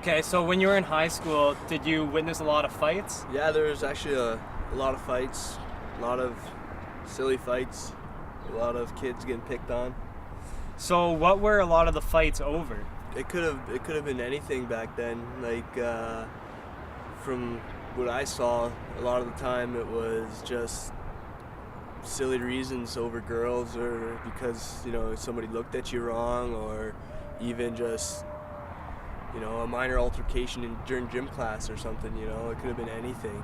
Okay, so when you were in high school, did you witness a lot of fights? Yeah, there was actually a lot of fights, a lot of silly fights, a lot of kids getting picked on. So what were a lot of the fights over? It could have been anything back then. Like from what I saw, a lot of the time it was just silly reasons over girls, or because somebody looked at you wrong, or even just a minor altercation during gym class or something. It could have been anything.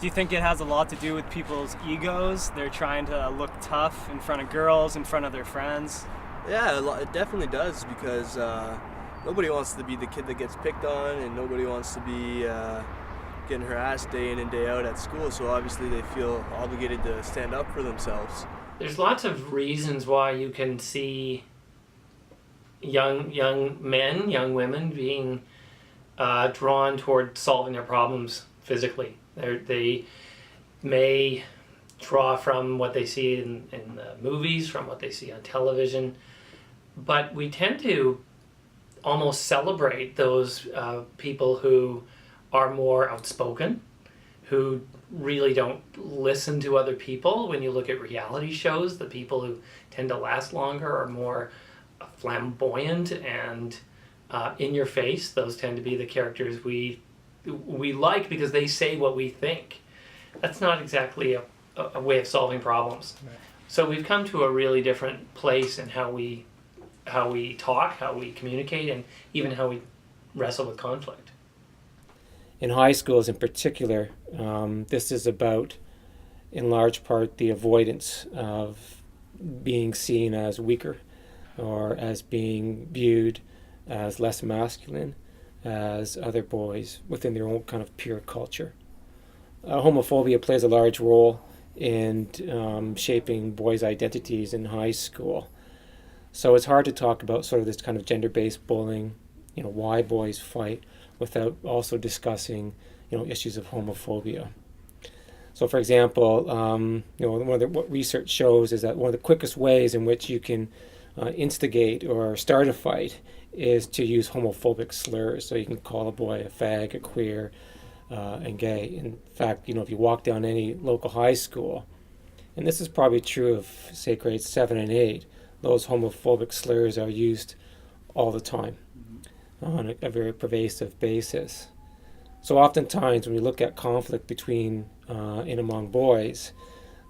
Do you think it has a lot to do with people's egos? They're trying to look tough in front of girls, in front of their friends? Yeah, it definitely does, because nobody wants to be the kid that gets picked on, and nobody wants to be getting harassed day in and day out at school, so obviously they feel obligated to stand up for themselves. There's lots of reasons why you can see young men, young women being drawn toward solving their problems physically. They may draw from what they see in the movies, from what they see on television, but we tend to almost celebrate those people who are more outspoken, who really don't listen to other people. When you look at reality shows, the people who tend to last longer are more flamboyant and in your face. Those tend to be the characters we like because they say what we think. That's not exactly a way of solving problems. Right. So we've come to a really different place in how we talk, how we communicate, and even how we wrestle with conflict. In high schools in particular, this is about, in large part, the avoidance of being seen as weaker, or as being viewed as less masculine as other boys within their own kind of peer culture. Homophobia plays a large role in shaping boys' identities in high school. So it's hard to talk about sort of this kind of gender-based bullying, why boys fight, without also discussing, issues of homophobia. So, for example, what research shows is that one of the quickest ways in which you can instigate or start a fight is to use homophobic slurs. So you can call a boy a fag, a queer, and gay. In fact, if you walk down any local high school, and this is probably true of, say, grades 7 and 8, those homophobic slurs are used all the time on a very pervasive basis. So oftentimes when we look at conflict between and among boys,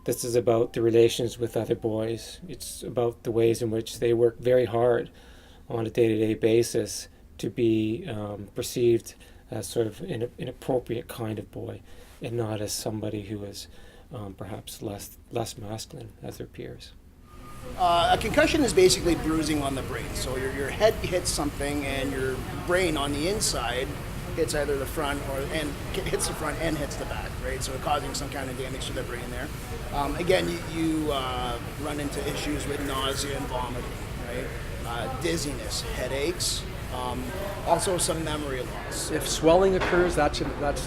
this is about the relations with other boys. It's about the ways in which they work very hard on a day-to-day basis to be perceived as sort of an appropriate kind of boy, and not as somebody who is perhaps less masculine as their peers. A concussion is basically bruising on the brain. So your head hits something, and your brain on the inside hits either the front and hits the front and hits the back, right? So causing some kind of damage to the brain there. Again, you run into issues with nausea and vomiting, right? Dizziness, headaches, also some memory loss. If swelling occurs, that's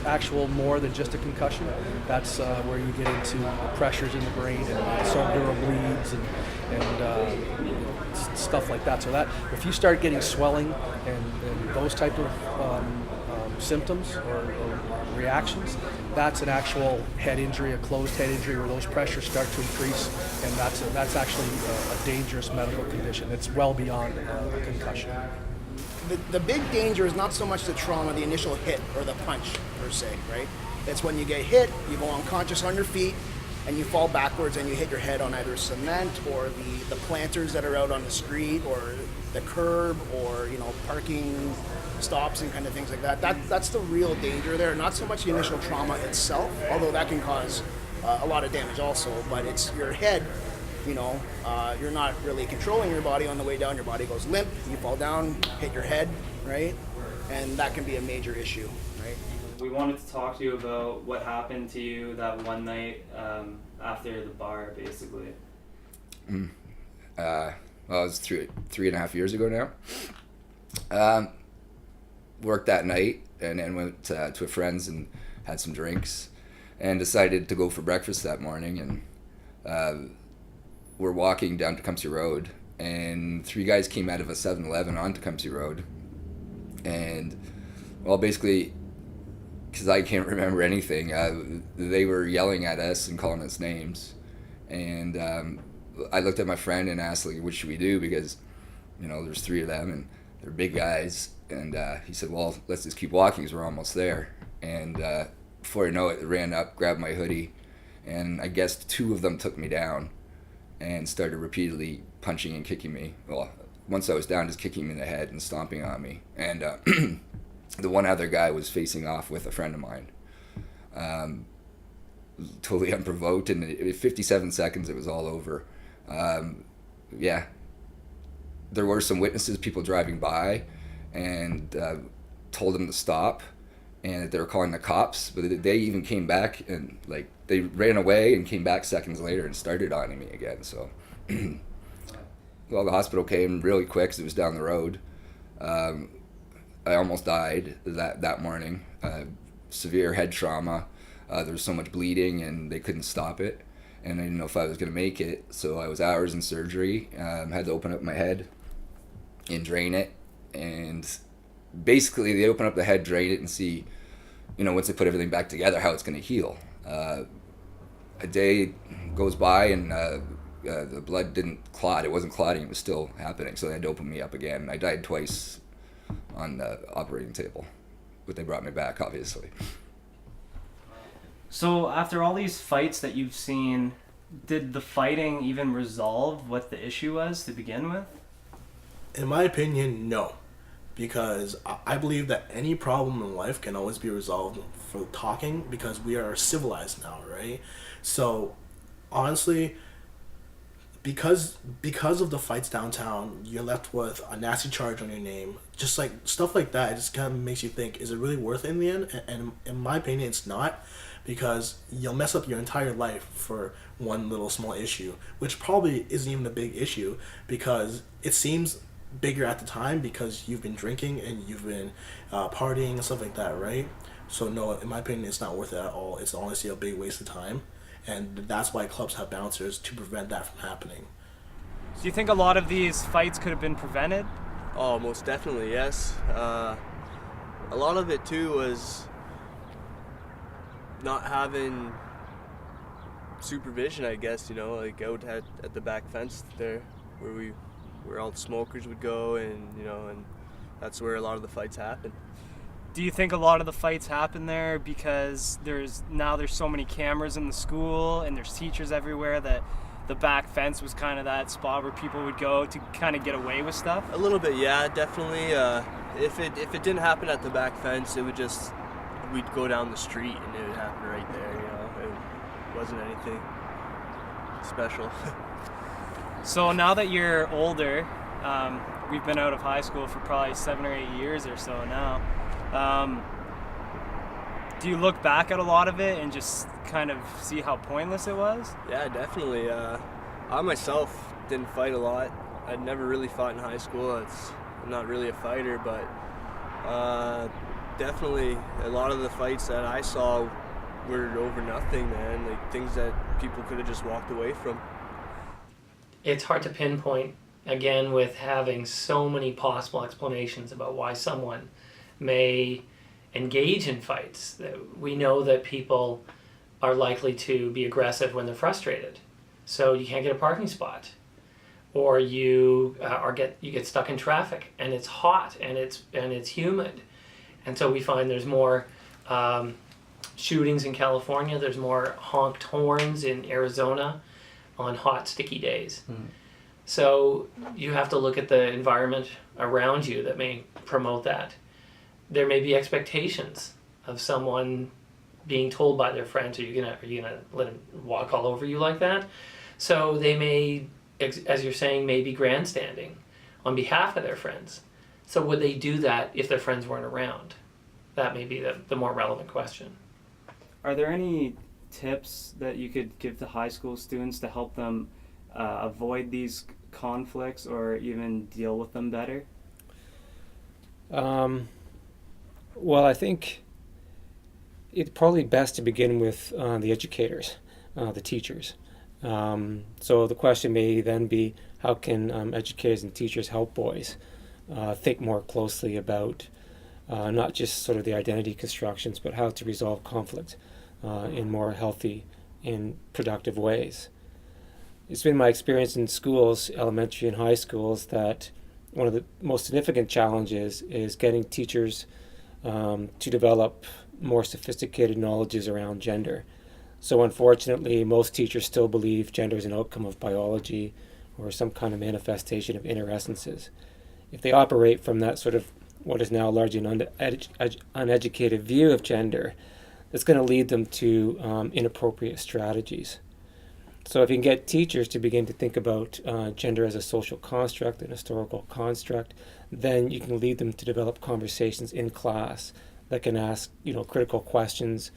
actual more than just a concussion. That's where you get into pressures in the brain and subdural bleeds and stuff like that. So that if you start getting swelling and those type of symptoms or reactions, that's an actual head injury, a closed head injury, where those pressures start to increase, and that's actually a dangerous medical condition. It's well beyond a concussion. The big danger is not so much the trauma, the initial hit or the punch per se, right? It's when you get hit, you go unconscious on your feet, and you fall backwards and you hit your head on either cement or the planters that are out on the street, or the curb, or parking stops and kind of things like that. That's the real danger there. Not so much the initial trauma itself, although that can cause a lot of damage also, but it's your head. You're not really controlling your body on the way down. Your body goes limp, you fall down, hit your head, right? And that can be a major issue, right? We wanted to talk to you about what happened to you that one night after the bar, basically. Well, it was 3.5 years ago now. Worked that night and then went to a friend's and had some drinks and decided to go for breakfast that morning. And we're walking down Tecumseh Road, and 3 guys came out of a 7-Eleven on Tecumseh Road, and well, basically, because I can't remember anything, they were yelling at us and calling us names, and I looked at my friend and asked, like, what should we do, because there's 3 of them and they're big guys, and he said, well, let's just keep walking because we're almost there. And before I know it, they ran up, grabbed my hoodie, and I guess 2 of them took me down and started repeatedly punching and kicking me. Well, once I was down, just kicking me in the head and stomping on me. And the one other guy was facing off with a friend of mine, totally unprovoked, and in 57 seconds it was all over. Yeah, there were some witnesses, people driving by, and told them to stop, and that they were calling the cops, but they even came back, and like they ran away and came back seconds later and started on me again. So well, the hospital came really quick because it was down the road. I almost died that morning. Severe head trauma. There was so much bleeding and they couldn't stop it, and I didn't know if I was going to make it, so I was hours in surgery. Had to open up my head and drain it, and basically they open up the head, drain it, and see, once they put everything back together, how it's going to heal. A day goes by and the blood didn't clot. It wasn't clotting, it was still happening, so they had to open me up again. I died twice on the operating table, but they brought me back, obviously. So after all these fights that you've seen, did the fighting even resolve what the issue was to begin with? In my opinion, no. Because I believe that any problem in life can always be resolved for talking, because we are civilized now, right? So, honestly, because of the fights downtown, you're left with a nasty charge on your name. Just like stuff like that, it just kind of makes you think, is it really worth it in the end? And in my opinion, it's not, because you'll mess up your entire life for one little small issue, which probably isn't even a big issue, because it seems bigger at the time because you've been drinking and you've been partying and stuff like that, right? So no, in my opinion, it's not worth it at all. It's honestly a big waste of time, and that's why clubs have bouncers, to prevent that from happening. Do you think a lot of these fights could have been prevented? Oh, most definitely, yes. A lot of it too was not having supervision, I guess, like out at the back fence there where all the smokers would go, and and that's where a lot of the fights happen. Do you think a lot of the fights happen there because there's so many cameras in the school and there's teachers everywhere, that the back fence was kind of that spot where people would go to kind of get away with stuff? A little bit, yeah, definitely. If it didn't happen at the back fence, we'd go down the street and it would happen right there. It wasn't anything special. So now that you're older, we've been out of high school for probably 7 or 8 years or so now. Do you look back at a lot of it and just kind of see how pointless it was? Yeah, definitely. I myself didn't fight a lot. I'd never really fought in high school. I'm not really a fighter, but definitely a lot of the fights that I saw were over nothing, man. Like things that people could have just walked away from. It's hard to pinpoint, again, with having so many possible explanations about why someone may engage in fights. We know that people are likely to be aggressive when they're frustrated, so you can't get a parking spot, or you get stuck in traffic and it's hot and it's humid, and so we find there's more shootings in California. There's more honked horns in Arizona on hot, sticky days. So you have to look at the environment around you that may promote that. There may be expectations of someone being told by their friends, are you gonna let them walk all over you like that? So they may, as you're saying, may be grandstanding on behalf of their friends. So would they do that if their friends weren't around? That may be the more relevant question. Are there any tips that you could give to high school students to help them avoid these conflicts or even deal with them better? Well, I think it's probably best to begin with the educators, the teachers. So the question may then be, how can educators and teachers help boys think more closely about not just sort of the identity constructions, but how to resolve conflict in more healthy and productive ways. It's been my experience in schools, elementary and high schools, that one of the most significant challenges is getting teachers to develop more sophisticated knowledges around gender. So unfortunately, most teachers still believe gender is an outcome of biology or some kind of manifestation of inner essences. If they operate from that sort of what is now largely an uneducated view of gender, it's going to lead them to inappropriate strategies. So if you can get teachers to begin to think about gender as a social construct, an historical construct, then you can lead them to develop conversations in class that can ask, critical questions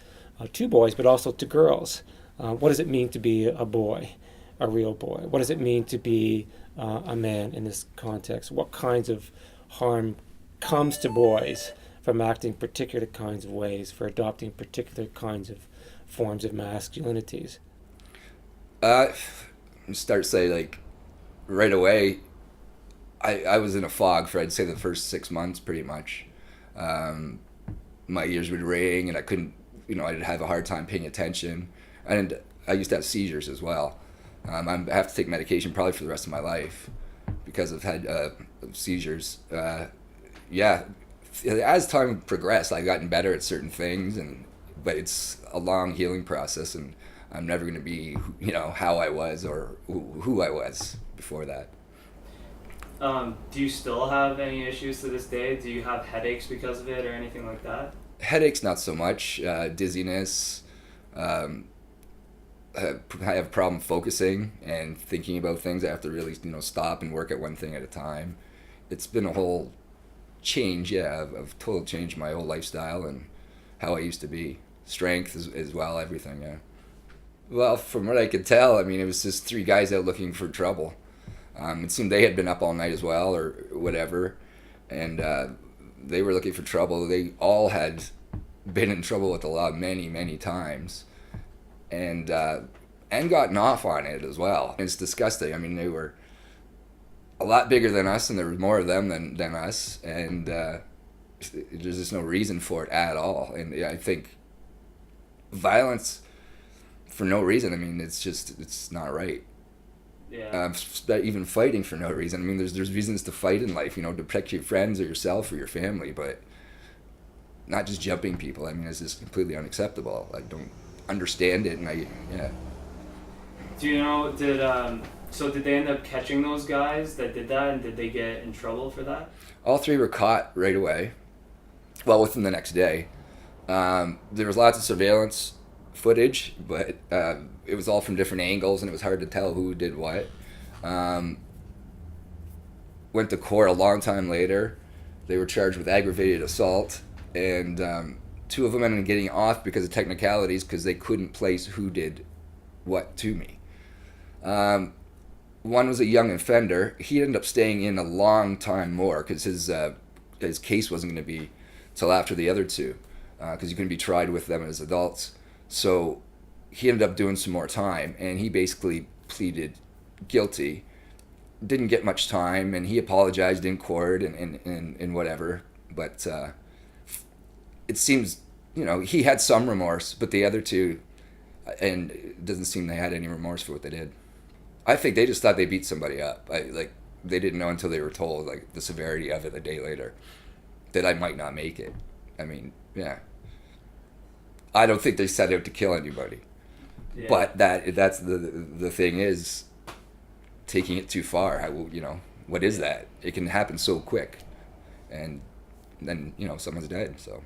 to boys, but also to girls. What does it mean to be a boy, a real boy? What does it mean to be a man in this context? What kinds of harm comes to boys from acting particular kinds of ways, for adopting particular kinds of forms of masculinities? Start say right away, I was in a fog for I'd say the first 6 months pretty much. My ears would ring and I couldn't, I'd have a hard time paying attention, and I used to have seizures as well. I have to take medication probably for the rest of my life because I've had seizures. As time progressed, I've gotten better at certain things, but it's a long healing process, and I'm never going to be, how I was or who I was before that. Do you still have any issues to this day? Do you have headaches because of it or anything like that? Headaches, not so much. Dizziness. I have a problem focusing and thinking about things. I have to really, stop and work at one thing at a time. It's been a whole change, I've totally changed my whole lifestyle and how I used to be. Strength as well, everything, yeah. Well, from what I could tell, it was just three guys out looking for trouble. It seemed they had been up all night as well, or whatever, and they were looking for trouble. They all had been in trouble with the law many, many times, and gotten off on it as well. It's disgusting. They were a lot bigger than us, and there was more of them than us, and there's just no reason for it at all. And I think violence for no reason, it's not right. Yeah. Even fighting for no reason. There's reasons to fight in life, to protect your friends or yourself or your family, but not just jumping people. It's just completely unacceptable. I don't understand it, and Do you know, did they end up catching those guys that did that, and did they get in trouble for that? All three were caught right away. Well, within the next day. There was lots of surveillance footage, but it was all from different angles, and it was hard to tell who did what. Went to court a long time later. They were charged with aggravated assault, and two of them ended up getting off because of technicalities, because they couldn't place who did what to me. One was a young offender. He ended up staying in a long time more because his case wasn't going to be till after the other two, because you couldn't be tried with them as adults. So he ended up doing some more time, and he basically pleaded guilty. Didn't get much time, and he apologized in court and whatever. But it seems, he had some remorse, but the other two, and it doesn't seem they had any remorse for what they did. I think they just thought they beat somebody up. They didn't know until they were told, the severity of it a day later, that I might not make it. I don't think they set out to kill anybody. Yeah. But that's the thing is, taking it too far. What is that? It can happen so quick, and then someone's dead. So.